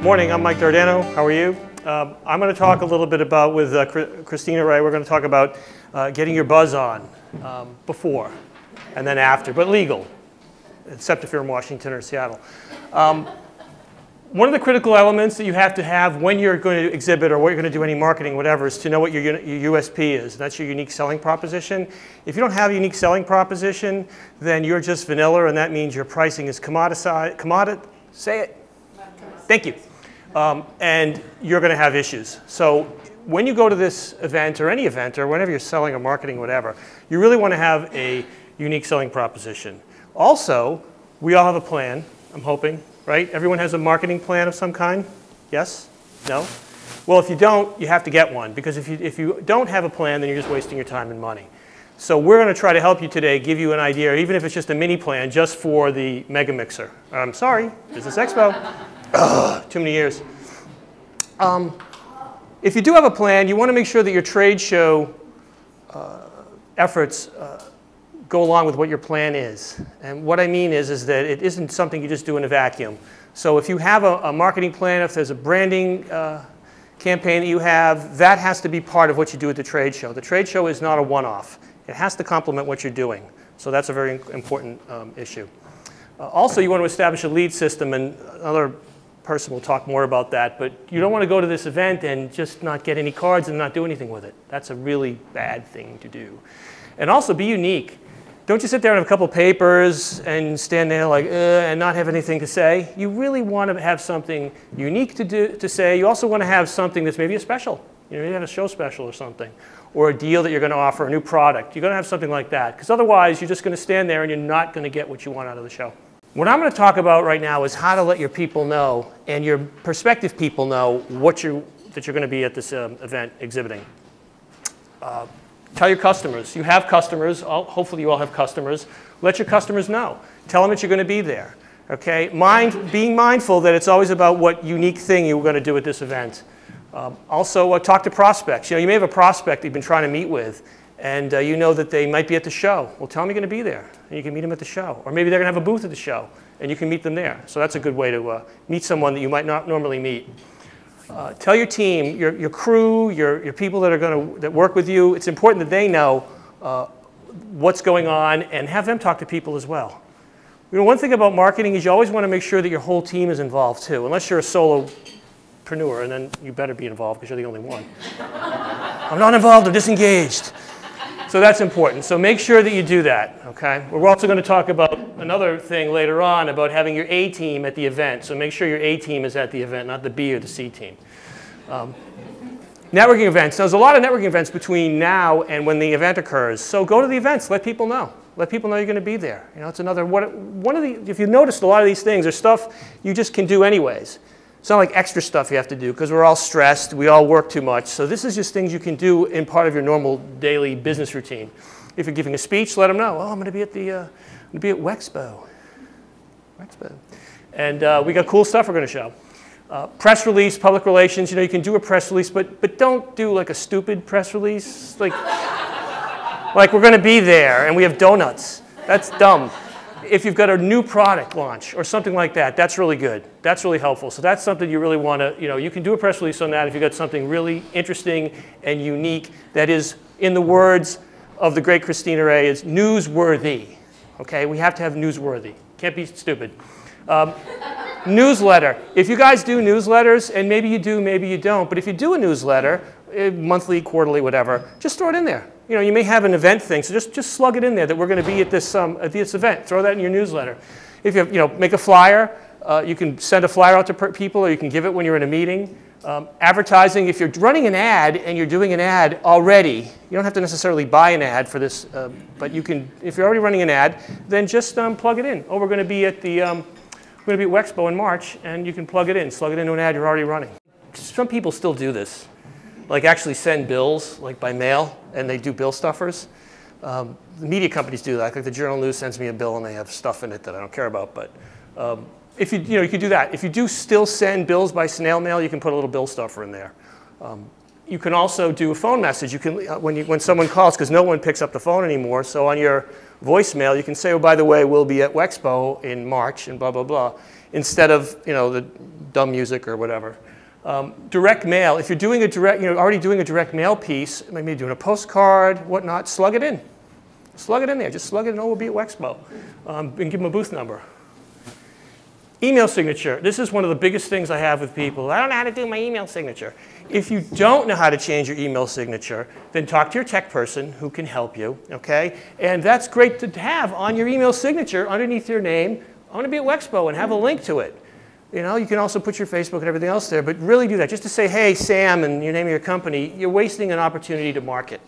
Morning, I'm Mike Dardano. How are you? I'm going to talk a little bit about, with Christina, right, we're going to talk about getting your buzz on before and then after, but legal, except if you're in Washington or Seattle. One of the critical elements that you have to have when you're going to exhibit or what you're going to do any marketing, whatever, is to know what your USP is. That's your unique selling proposition. If you don't have a unique selling proposition, then you're just vanilla, and that means your pricing is commoditized. Say it. Thank you. And you're going to have issues. So when you go to this event or any event or whenever you're selling or marketing, whatever, you really want to have a unique selling proposition. Also, we all have a plan, I'm hoping, right? Everyone has a marketing plan of some kind? Yes? No? Well, if you don't, you have to get one, because if you don't have a plan, then you're just wasting your time and money. So we're going to try to help you today, give you an idea, even if it's just a mini plan, just for the Mega Mixer. I'm sorry, Business Expo. Too many years. If you do have a plan, you want to make sure that your trade show efforts go along with what your plan is. And what I mean is that it isn't something you just do in a vacuum. So if you have a marketing plan, if there's a branding campaign that you have, that has to be part of what you do at the trade show. The trade show is not a one-off. It has to complement what you're doing. So that's a very important issue. Also, you want to establish a lead system, and another person will talk more about that, but you don't want to go to this event and just not get any cards and not do anything with it. That's a really bad thing to do. And also, be unique. Don't just sit there and have a couple papers and stand there like, and not have anything to say. You really want to have something unique to say. You also want to have something that's maybe a special. You know, you have a show special or something, or a deal that you're going to offer, a new product. You're going to have something like that, because otherwise, you're just going to stand there and you're not going to get what you want out of the show. What I'm going to talk about right now is how to let your people know and your prospective people know that you're going to be at this event exhibiting. Tell your customers. You have customers. Hopefully you all have customers. Let your customers know. Tell them that you're going to be there. Okay? Being mindful that it's always about what unique thing you're going to do at this event. Also, talk to prospects. You know, you may have a prospect that you've been trying to meet with, and you know that they might be at the show. Well, tell them you're going to be there, and you can meet them at the show. Or maybe they're going to have a booth at the show, and you can meet them there. So that's a good way to meet someone that you might not normally meet. Tell your team, your crew, your people that work with you, it's important that they know what's going on, and have them talk to people as well. You know, one thing about marketing is you always want to make sure that your whole team is involved too, unless you're a solopreneur, and then you better be involved because you're the only one. I'm not involved, I'm disengaged. So that's important. So make sure that you do that, okay? We're also going to talk about another thing later on about having your A team at the event. So make sure your A team is at the event, not the B or the C team. Networking events. There's a lot of networking events between now and when the event occurs. So go to the events. Let people know. Let people know you're going to be there. You know, it's another if you noticed, a lot of these things are stuff you just can do anyways. It's not like extra stuff you have to do, because we're all stressed. We all work too much. So this is just things you can do in part of your normal daily business routine. If you're giving a speech, let them know. Oh, I'm going to be at WEXPO. And we got cool stuff we're going to show. Press release, public relations. You know, you can do a press release, but don't do like a stupid press release. Like we're going to be there and we have donuts. That's dumb. If you've got a new product launch or something like that, that's really good. That's really helpful. So that's something you really want to, you can do a press release on that if you've got something really interesting and unique that is, in the words of the great Christina Ray, is newsworthy. Okay, we have to have newsworthy. Can't be stupid. Newsletter. If you guys do newsletters, and maybe you do, maybe you don't, but if you do a newsletter, monthly, quarterly, whatever, just throw it in there. You know, you may have an event thing, so just slug it in there that we're going to be at this event. Throw that in your newsletter. If you make a flyer, you can send a flyer out to people, or you can give it when you're in a meeting. Advertising, if you're running an ad and you're doing an ad already, you don't have to necessarily buy an ad for this, but you can, if you're already running an ad, then just plug it in. Oh, we're going to be at WEXPO in March, and you can plug it in, slug it into an ad you're already running. Some people still do this. Like actually send bills like by mail, and they do bill stuffers. The media companies do that. Like the Journal News sends me a bill and they have stuff in it that I don't care about. But if you can do that. If you do still send bills by snail mail, you can put a little bill stuffer in there. You can also do a phone message. You can when someone calls, because no one picks up the phone anymore. So on your voicemail, you can say, oh, by the way, we'll be at WEXPO in March and blah blah blah. instead of, you know, the dumb music or whatever. Direct mail, if you're doing a direct, you know, already doing a direct mail piece, maybe doing a postcard, whatnot, slug it in. Slug it in there. Just slug it in, oh, we'll be at WEXPO, and give them a booth number. Email signature. This is one of the biggest things I have with people. I don't know how to do my email signature. If you don't know how to change your email signature, then talk to your tech person who can help you, okay? And that's great to have on your email signature underneath your name. I want to be at WEXPO, and have a link to it. You know, you can also put your Facebook and everything else there, but really do that. Just to say, hey, Sam, and your name of your company, you're wasting an opportunity to market.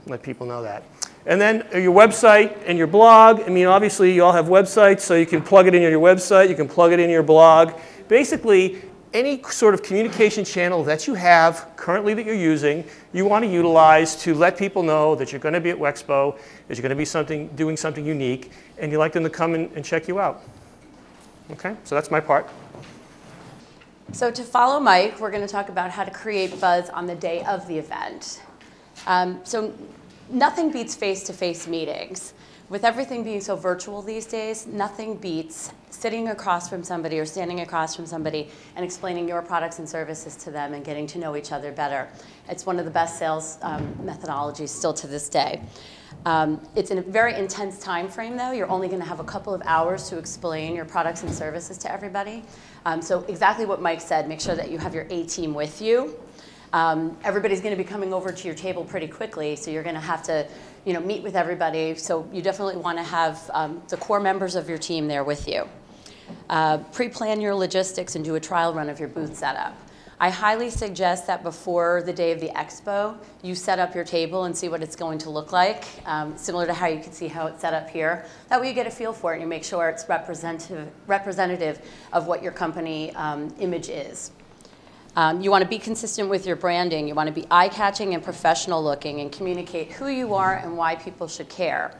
Let people know that. And then your website and your blog. I mean, obviously, you all have websites, so you can plug it in your website. You can plug it in your blog. Basically, any sort of communication channel that you have currently that you're using, you want to utilize to let people know that you're going to be at WEXPO, that you're going to be doing something unique, and you'd like them to come and check you out. Okay, so that's my part. So to follow Mike, we're going to talk about how to create buzz on the day of the event. So nothing beats face-to-face meetings. With everything being so virtual these days, nothing beats sitting across from somebody or standing across from somebody and explaining your products and services to them and getting to know each other better. It's one of the best sales methodologies still to this day. It's in a very intense time frame, though. You're only going to have a couple of hours to explain your products and services to everybody. So exactly what Mike said, make sure that you have your A-team with you. Everybody's going to be coming over to your table pretty quickly, so you're going to have to, you know, meet with everybody. So you definitely want to have the core members of your team there with you. Pre-plan your logistics and do a trial run of your booth setup. I highly suggest that before the day of the expo, you set up your table and see what it's going to look like, similar to how you can see how it's set up here. That way you get a feel for it and you make sure it's representative of what your company image is. You want to be consistent with your branding. You want to be eye-catching and professional looking and communicate who you are and why people should care.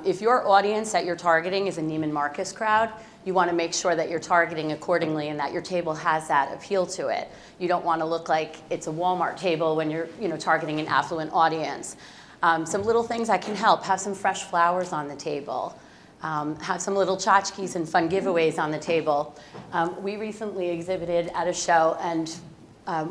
If your audience that you're targeting is a Neiman Marcus crowd, you want to make sure that you're targeting accordingly and that your table has that appeal to it. You don't want to look like it's a Walmart table when you're, you know, targeting an affluent audience. Some little things that can help. Have some fresh flowers on the table. Have some little tchotchkes and fun giveaways on the table. We recently exhibited at a show, and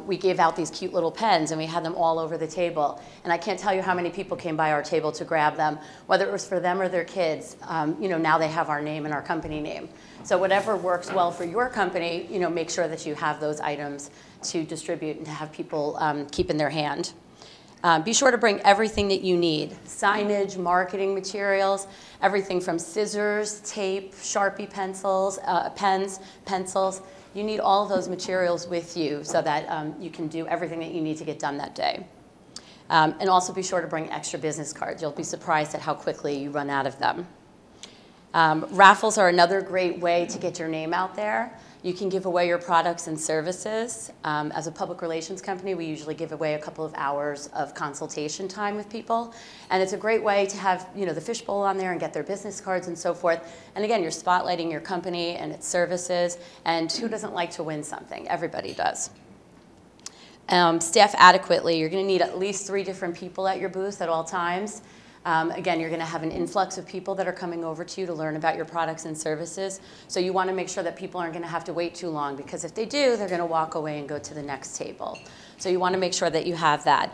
we gave out these cute little pens, and we had them all over the table. And I can't tell you how many people came by our table to grab them, whether it was for them or their kids. You know, now they have our name and our company name. So whatever works well for your company, you know, make sure that you have those items to distribute and to have people keep in their hand. Be sure to bring everything that you need. Signage, marketing materials, everything from scissors, tape, Sharpie pencils, pens, pencils. You need all of those materials with you so that you can do everything that you need to get done that day. And also be sure to bring extra business cards. You'll be surprised at how quickly you run out of them. Raffles are another great way to get your name out there. You can give away your products and services. As a public relations company, we usually give away a couple of hours of consultation time with people. And it's a great way to have, you know, the fishbowl on there and get their business cards and so forth. And again, you're spotlighting your company and its services. And who doesn't like to win something? Everybody does. Staff adequately. You're going to need at least 3 different people at your booth at all times. Again, you're going to have an influx of people that are coming over to you to learn about your products and services. So you want to make sure that people aren't going to have to wait too long, because if they do, they're going to walk away and go to the next table. So you want to make sure that you have that.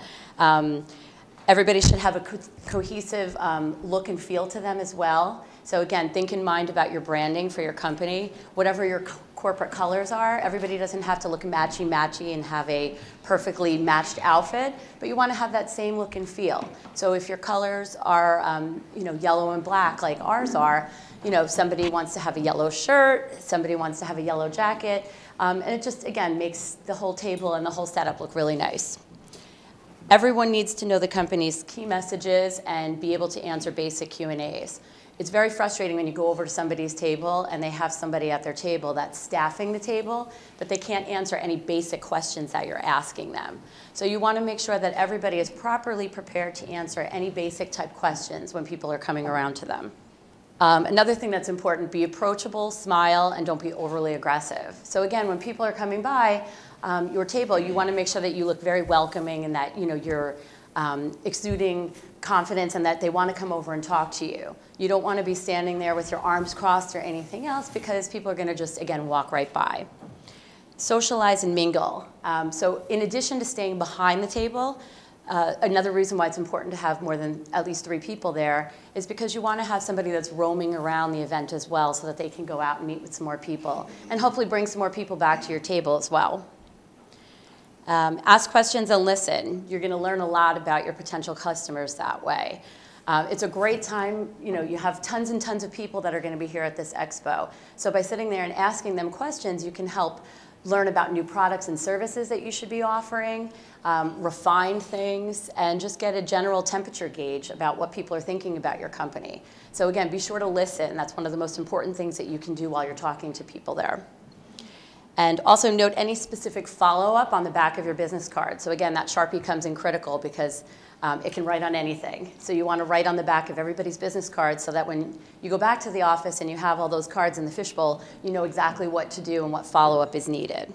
Everybody should have a cohesive look and feel to them as well. So again, think in mind about your branding for your company. Whatever your corporate colors are, everybody doesn't have to look matchy-matchy and have a perfectly matched outfit, but you want to have that same look and feel. So if your colors are you know, yellow and black like ours are, you know, somebody wants to have a yellow shirt, somebody wants to have a yellow jacket, and it just, again, makes the whole table and the whole setup look really nice. Everyone needs to know the company's key messages and be able to answer basic Q&As. It's very frustrating when you go over to somebody's table and they have somebody at their table that's staffing the table, but they can't answer any basic questions that you're asking them. So you want to make sure that everybody is properly prepared to answer any basic type questions when people are coming around to them. Another thing that's important, be approachable, smile, and don't be overly aggressive. So again, when people are coming by your table, you want to make sure that you look very welcoming and that, you know, you're exuding confidence and that they want to come over and talk to you. You don't want to be standing there with your arms crossed or anything else because people are going to just, again, walk right by. Socialize and mingle. So in addition to staying behind the table, another reason why it's important to have more than at least 3 people there is because you want to have somebody that's roaming around the event as well so that they can go out and meet with some more people and hopefully bring some more people back to your table as well. Ask questions and listen. You're going to learn a lot about your potential customers that way. It's a great time, you have tons and tons of people that are going to be here at this expo. So by sitting there and asking them questions, you can help learn about new products and services that you should be offering, refine things, and just get a general temperature gauge about what people are thinking about your company. So again, be sure to listen. That's one of the most important things that you can do while you're talking to people there. And also note any specific follow-up on the back of your business card. So again, that Sharpie comes in critical because it can write on anything. So you want to write on the back of everybody's business card so that when you go back to the office and you have all those cards in the fishbowl, you know exactly what to do and what follow-up is needed.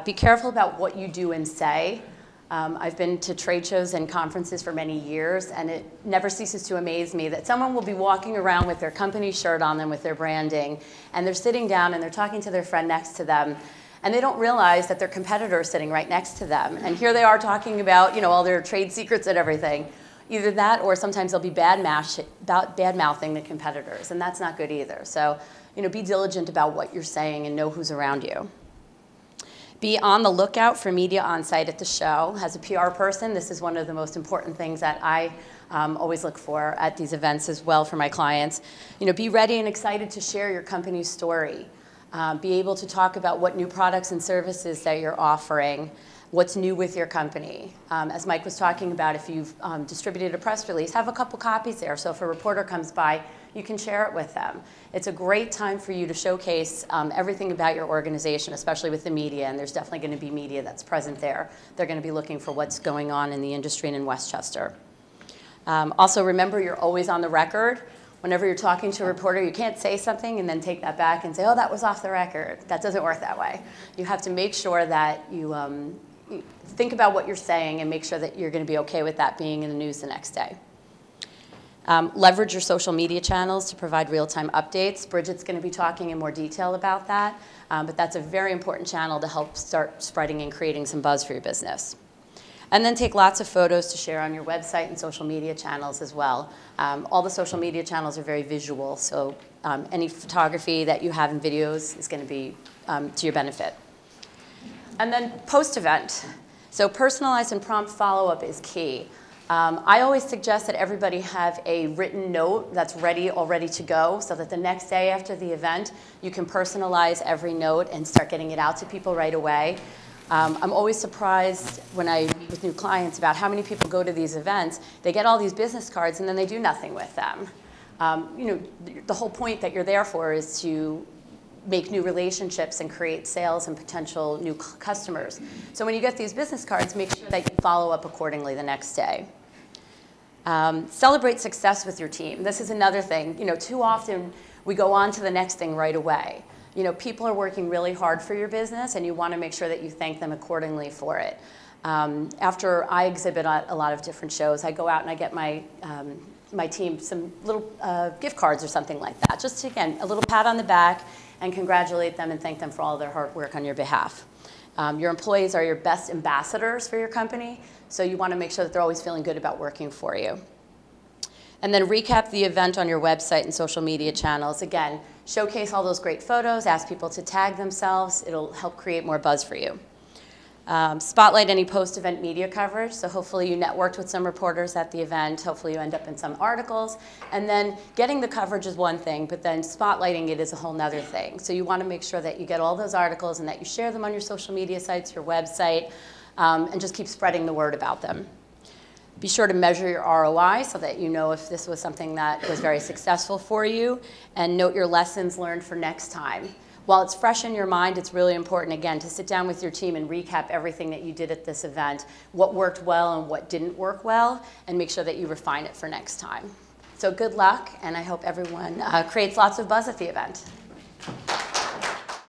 Be careful about what you do and say. I've been to trade shows and conferences for many years, and it never ceases to amaze me that someone will be walking around with their company shirt on them with their branding, and they're sitting down and they're talking to their friend next to them, and they don't realize that their competitor is sitting right next to them. And here they are talking about, all their trade secrets and everything. Either that, or sometimes they'll be bad-mouthing the competitors, and that's not good either. So, be diligent about what you're saying and know who's around you. Be on the lookout for media on site at the show. As a PR person, this is one of the most important things that I always look for at these events as well for my clients. Be ready and excited to share your company's story. Be able to talk about what new products and services that you're offering, what's new with your company. As Mike was talking about, if you've distributed a press release, have a couple copies there. So if a reporter comes by, you can share it with them. It's a great time for you to showcase everything about your organization, especially with the media, and there's definitely going to be media that's present there. They're going to be looking for what's going on in the industry and in Westchester. Also, remember, you're always on the record. Whenever you're talking to a reporter, you can't say something and then take that back and say, oh, that was off the record. That doesn't work that way. You have to make sure that you think about what you're saying and make sure that you're going to be okay with that being in the news the next day. Leverage your social media channels to provide real-time updates. Bridget's going to be talking in more detail about that, but that's a very important channel to help start spreading and creating some buzz for your business. And then take lots of photos to share on your website and social media channels as well. All the social media channels are very visual, so any photography that you have in videos is going to be to your benefit. And then post-event. So personalized and prompt follow-up is key. I always suggest that everybody have a written note that's all ready to go so that the next day after the event, you can personalize every note and start getting it out to people right away. I'm always surprised when I meet with new clients about how many people go to these events. They get all these business cards and then they do nothing with them. The whole point that you're there for is to make new relationships and create sales and potential new customers. So when you get these business cards, make sure that you follow up accordingly the next day. Celebrate success with your team. This is another thing. Too often we go on to the next thing right away. People are working really hard for your business, and you want to make sure that you thank them accordingly for it. After I exhibit at a lot of different shows, I go out and I get my team some little gift cards or something like that. Just, again, a little pat on the back and congratulate them and thank them for all their hard work on your behalf. Your employees are your best ambassadors for your company, so you want to make sure that they're always feeling good about working for you. And then recap the event on your website and social media channels. Again, showcase all those great photos, ask people to tag themselves. It'll help create more buzz for you. Spotlight any post-event media coverage. So hopefully you networked with some reporters at the event. Hopefully you end up in some articles. And then getting the coverage is one thing, but then spotlighting it is a whole nother thing. So you want to make sure that you get all those articles and that you share them on your social media sites, your website, and just keep spreading the word about them. Be sure to measure your ROI so that you know if this was something that was very successful for you, and note your lessons learned for next time. While it's fresh in your mind, it's really important, again, to sit down with your team and recap everything that you did at this event, what worked well and what didn't work well, and make sure that you refine it for next time. So good luck, and I hope everyone creates lots of buzz at the event.